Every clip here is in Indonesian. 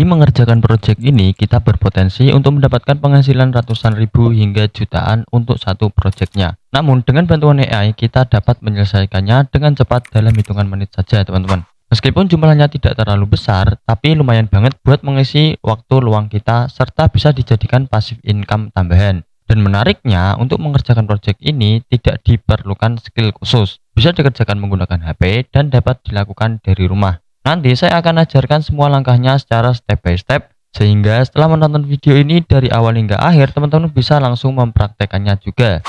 mengerjakan proyek ini, kita berpotensi untuk mendapatkan penghasilan ratusan ribu hingga jutaan untuk satu proyeknya. Namun, dengan bantuan AI, kita dapat menyelesaikannya dengan cepat dalam hitungan menit saja, teman-teman. Meskipun jumlahnya tidak terlalu besar, tapi lumayan banget buat mengisi waktu luang kita, serta bisa dijadikan passive income tambahan. Dan menariknya, untuk mengerjakan proyek ini tidak diperlukan skill khusus. Bisa dikerjakan menggunakan HP dan dapat dilakukan dari rumah. Nanti saya akan ajarkan semua langkahnya secara step by step, sehingga setelah menonton video ini dari awal hingga akhir, teman-teman bisa langsung mempraktekannya juga.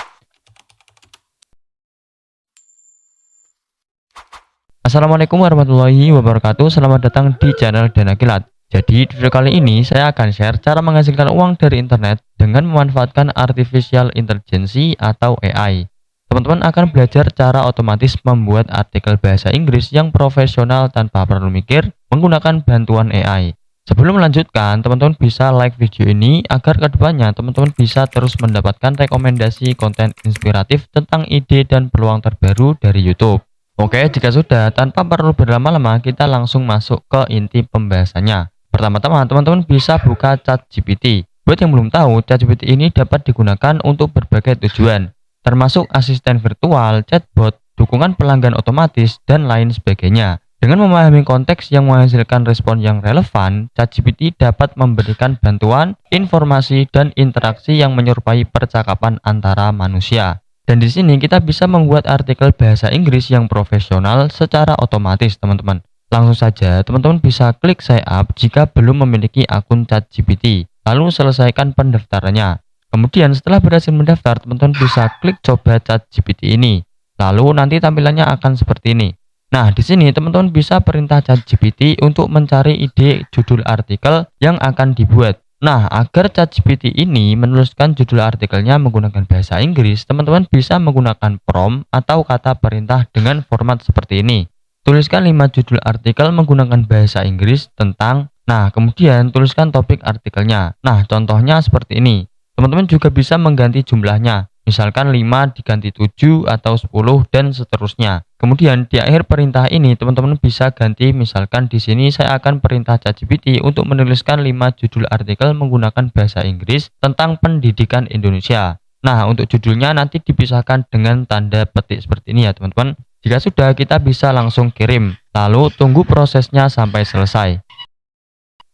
Assalamualaikum warahmatullahi wabarakatuh, selamat datang di channel Dana Kilat. Jadi di video kali ini saya akan share cara menghasilkan uang dari internet dengan memanfaatkan Artificial Intelligence atau AI. Teman-teman akan belajar cara otomatis membuat artikel bahasa Inggris yang profesional tanpa perlu mikir menggunakan bantuan AI. Sebelum melanjutkan, teman-teman bisa like video ini agar kedepannya teman-teman bisa terus mendapatkan rekomendasi konten inspiratif tentang ide dan peluang terbaru dari YouTube. Oke, jika sudah, tanpa perlu berlama-lama, kita langsung masuk ke inti pembahasannya. Pertama-tama, teman-teman bisa buka ChatGPT. Buat yang belum tahu, ChatGPT ini dapat digunakan untuk berbagai tujuan, termasuk asisten virtual, chatbot, dukungan pelanggan otomatis, dan lain sebagainya. Dengan memahami konteks yang menghasilkan respon yang relevan, ChatGPT dapat memberikan bantuan, informasi, dan interaksi yang menyerupai percakapan antara manusia. Dan di sini kita bisa membuat artikel bahasa Inggris yang profesional secara otomatis, teman-teman. Langsung saja, teman-teman bisa klik sign up jika belum memiliki akun ChatGPT, lalu selesaikan pendaftarannya. Kemudian setelah berhasil mendaftar, teman-teman bisa klik coba ChatGPT ini. Lalu nanti tampilannya akan seperti ini. Nah, di sini teman-teman bisa perintah ChatGPT untuk mencari ide judul artikel yang akan dibuat. Nah, agar ChatGPT ini menuliskan judul artikelnya menggunakan bahasa Inggris, teman-teman bisa menggunakan prompt atau kata perintah dengan format seperti ini. Tuliskan 5 judul artikel menggunakan bahasa Inggris tentang, nah kemudian tuliskan topik artikelnya. Nah, contohnya seperti ini. Teman-teman juga bisa mengganti jumlahnya, misalkan 5 diganti 7 atau 10 dan seterusnya. Kemudian di akhir perintah ini teman-teman bisa ganti, misalkan di sini saya akan perintah ChatGPT untuk menuliskan 5 judul artikel menggunakan bahasa Inggris tentang pendidikan Indonesia. Nah, untuk judulnya nanti dipisahkan dengan tanda petik seperti ini ya teman-teman. Jika sudah, kita bisa langsung kirim, lalu tunggu prosesnya sampai selesai.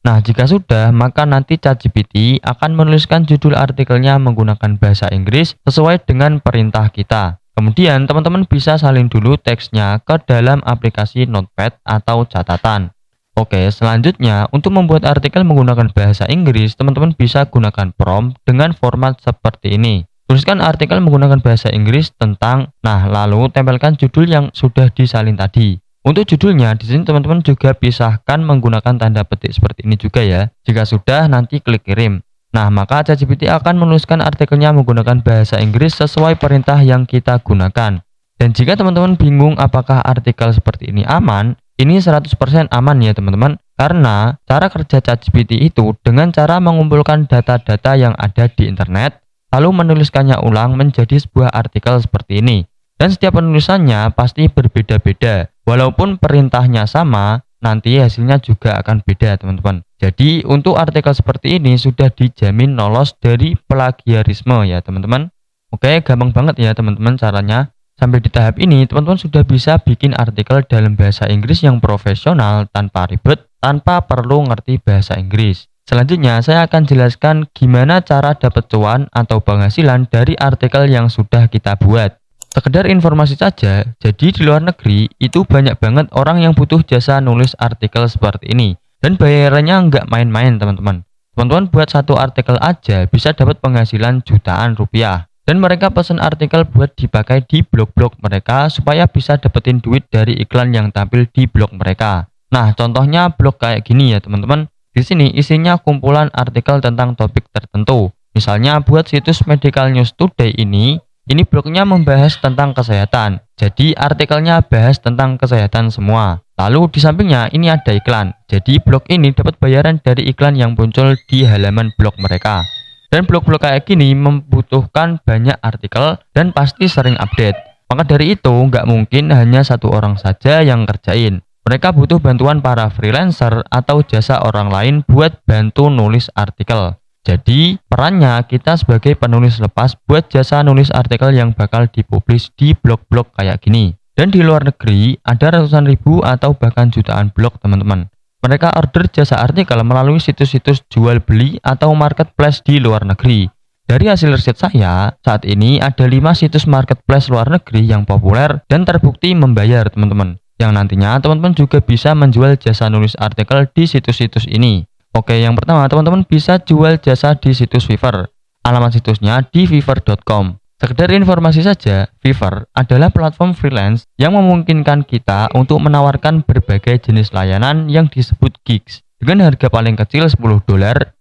Nah, jika sudah, maka nanti ChatGPT akan menuliskan judul artikelnya menggunakan bahasa Inggris sesuai dengan perintah kita. Kemudian, teman-teman bisa salin dulu teksnya ke dalam aplikasi Notepad atau catatan. Oke, selanjutnya, untuk membuat artikel menggunakan bahasa Inggris, teman-teman bisa gunakan prompt dengan format seperti ini. Tuliskan artikel menggunakan bahasa Inggris tentang, nah lalu tempelkan judul yang sudah disalin tadi. Untuk judulnya, di sini teman-teman juga pisahkan menggunakan tanda petik seperti ini juga ya. Jika sudah, nanti klik kirim. Nah, maka ChatGPT akan menuliskan artikelnya menggunakan bahasa Inggris sesuai perintah yang kita gunakan. Dan jika teman-teman bingung apakah artikel seperti ini aman, ini 100% aman ya teman-teman. Karena cara kerja ChatGPT itu dengan cara mengumpulkan data-data yang ada di internet, lalu menuliskannya ulang menjadi sebuah artikel seperti ini. Dan setiap penulisannya pasti berbeda-beda. Walaupun perintahnya sama, nanti hasilnya juga akan beda teman-teman. Jadi untuk artikel seperti ini sudah dijamin lolos dari plagiarisme ya teman-teman. Oke, gampang banget ya teman-teman caranya. Sampai di tahap ini teman-teman sudah bisa bikin artikel dalam bahasa Inggris yang profesional tanpa ribet, tanpa perlu ngerti bahasa Inggris. Selanjutnya saya akan jelaskan gimana cara dapat cuan atau penghasilan dari artikel yang sudah kita buat. Sekedar informasi saja, jadi di luar negeri itu banyak banget orang yang butuh jasa nulis artikel seperti ini. Dan bayarannya nggak main-main teman-teman. Teman-teman buat satu artikel aja bisa dapat penghasilan jutaan rupiah. Dan mereka pesan artikel buat dipakai di blog-blog mereka supaya bisa dapetin duit dari iklan yang tampil di blog mereka. Nah, contohnya blog kayak gini ya teman-teman. Di sini isinya kumpulan artikel tentang topik tertentu. Misalnya buat situs Medical News Today ini blognya membahas tentang kesehatan. Jadi artikelnya bahas tentang kesehatan semua. Lalu di sampingnya ini ada iklan. Jadi blog ini dapat bayaran dari iklan yang muncul di halaman blog mereka. Dan blog-blog kayak gini membutuhkan banyak artikel dan pasti sering update. Maka dari itu nggak mungkin hanya satu orang saja yang kerjain. Mereka butuh bantuan para freelancer atau jasa orang lain buat bantu nulis artikel. Jadi, perannya kita sebagai penulis lepas buat jasa nulis artikel yang bakal dipublish di blog-blog kayak gini. Dan di luar negeri, ada ratusan ribu atau bahkan jutaan blog, teman-teman. Mereka order jasa artikel melalui situs-situs jual beli atau marketplace di luar negeri. Dari hasil riset saya, saat ini ada 5 situs marketplace luar negeri yang populer dan terbukti membayar, teman-teman. Yang nantinya teman-teman juga bisa menjual jasa nulis artikel di situs-situs ini. Oke, yang pertama teman-teman bisa jual jasa di situs Fiverr. Alamat situsnya di fiverr.com. Sekedar informasi saja, Fiverr adalah platform freelance yang memungkinkan kita untuk menawarkan berbagai jenis layanan yang disebut gigs dengan harga paling kecil $10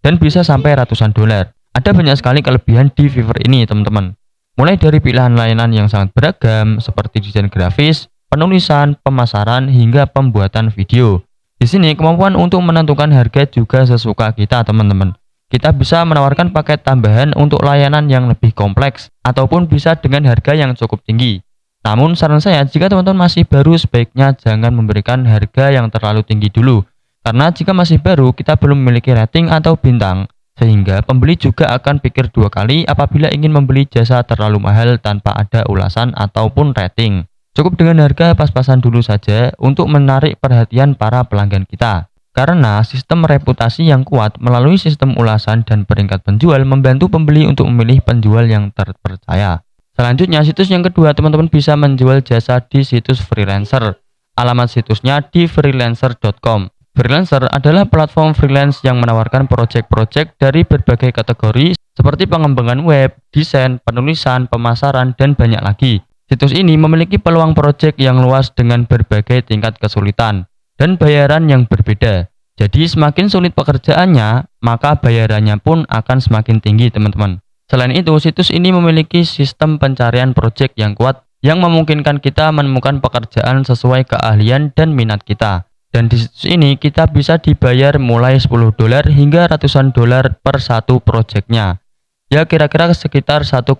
dan bisa sampai ratusan dolar. Ada banyak sekali kelebihan di Fiverr ini, teman-teman. Mulai dari pilihan layanan yang sangat beragam seperti desain grafis, penulisan, pemasaran, hingga pembuatan video. Di sini kemampuan untuk menentukan harga juga sesuka kita, teman-teman. Kita bisa menawarkan paket tambahan untuk layanan yang lebih kompleks ataupun bisa dengan harga yang cukup tinggi. Namun saran saya, jika teman-teman masih baru, sebaiknya jangan memberikan harga yang terlalu tinggi dulu. Karena jika masih baru, kita belum memiliki rating atau bintang, sehingga pembeli juga akan pikir 2 kali apabila ingin membeli jasa terlalu mahal tanpa ada ulasan ataupun rating. Cukup dengan harga pas-pasan dulu saja untuk menarik perhatian para pelanggan kita. Karena sistem reputasi yang kuat melalui sistem ulasan dan peringkat penjual membantu pembeli untuk memilih penjual yang terpercaya. Selanjutnya, situs yang kedua, teman-teman bisa menjual jasa di situs freelancer. Alamat situsnya di freelancer.com. Freelancer adalah platform freelance yang menawarkan proyek-proyek dari berbagai kategori seperti pengembangan web, desain, penulisan, pemasaran, dan banyak lagi. Situs ini memiliki peluang proyek yang luas dengan berbagai tingkat kesulitan dan bayaran yang berbeda. Jadi semakin sulit pekerjaannya, maka bayarannya pun akan semakin tinggi, teman-teman. Selain itu, situs ini memiliki sistem pencarian proyek yang kuat yang memungkinkan kita menemukan pekerjaan sesuai keahlian dan minat kita. Dan di situs ini kita bisa dibayar mulai $10 hingga ratusan dolar per satu proyeknya. Ya kira-kira sekitar 1,5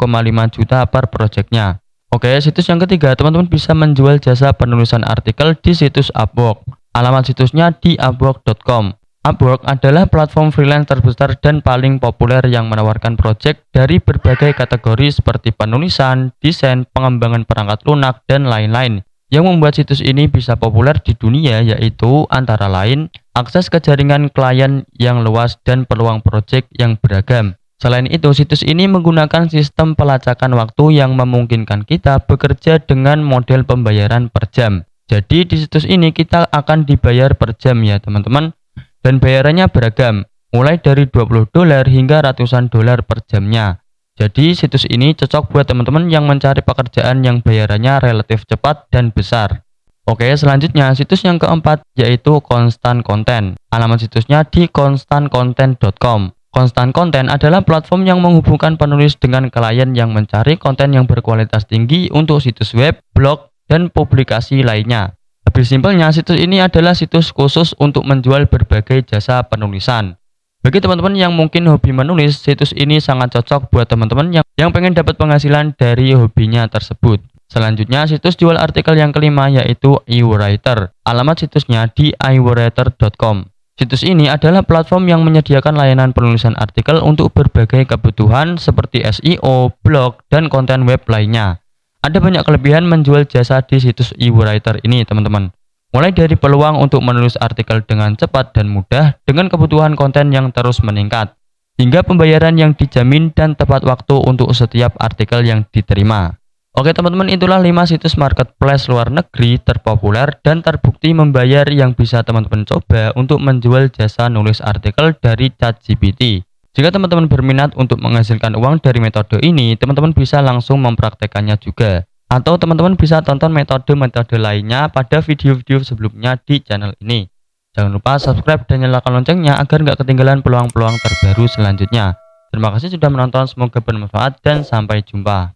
juta per proyeknya. Oke, situs yang ketiga, teman-teman bisa menjual jasa penulisan artikel di situs Upwork. Alamat situsnya di upwork.com. Upwork adalah platform freelance terbesar dan paling populer yang menawarkan proyek dari berbagai kategori seperti penulisan, desain, pengembangan perangkat lunak, dan lain-lain. Yang membuat situs ini bisa populer di dunia yaitu antara lain akses ke jaringan klien yang luas dan peluang proyek yang beragam. Selain itu, situs ini menggunakan sistem pelacakan waktu yang memungkinkan kita bekerja dengan model pembayaran per jam. Jadi di situs ini kita akan dibayar per jam ya teman-teman. Dan bayarannya beragam, mulai dari $20 hingga ratusan dolar per jamnya. Jadi situs ini cocok buat teman-teman yang mencari pekerjaan yang bayarannya relatif cepat dan besar. Oke, selanjutnya situs yang keempat yaitu Constant Content. Alamat situsnya di constantcontent.com. Constant Content adalah platform yang menghubungkan penulis dengan klien yang mencari konten yang berkualitas tinggi untuk situs web, blog, dan publikasi lainnya. Lebih simpelnya, situs ini adalah situs khusus untuk menjual berbagai jasa penulisan. Bagi teman-teman yang mungkin hobi menulis, situs ini sangat cocok buat teman-teman yang pengen dapat penghasilan dari hobinya tersebut. Selanjutnya, situs jual artikel yang kelima yaitu iWriter. Alamat situsnya di iWriter.com. Situs ini adalah platform yang menyediakan layanan penulisan artikel untuk berbagai kebutuhan seperti SEO, blog, dan konten web lainnya. Ada banyak kelebihan menjual jasa di situs iWriter ini, teman-teman. Mulai dari peluang untuk menulis artikel dengan cepat dan mudah dengan kebutuhan konten yang terus meningkat, hingga pembayaran yang dijamin dan tepat waktu untuk setiap artikel yang diterima. Oke teman-teman, itulah 5 situs marketplace luar negeri terpopuler dan terbukti membayar yang bisa teman-teman coba untuk menjual jasa nulis artikel dari ChatGPT. Jika teman-teman berminat untuk menghasilkan uang dari metode ini, teman-teman bisa langsung mempraktekannya juga. Atau teman-teman bisa tonton metode-metode lainnya pada video-video sebelumnya di channel ini. Jangan lupa subscribe dan nyalakan loncengnya agar nggak ketinggalan peluang-peluang terbaru selanjutnya. Terima kasih sudah menonton, semoga bermanfaat dan sampai jumpa.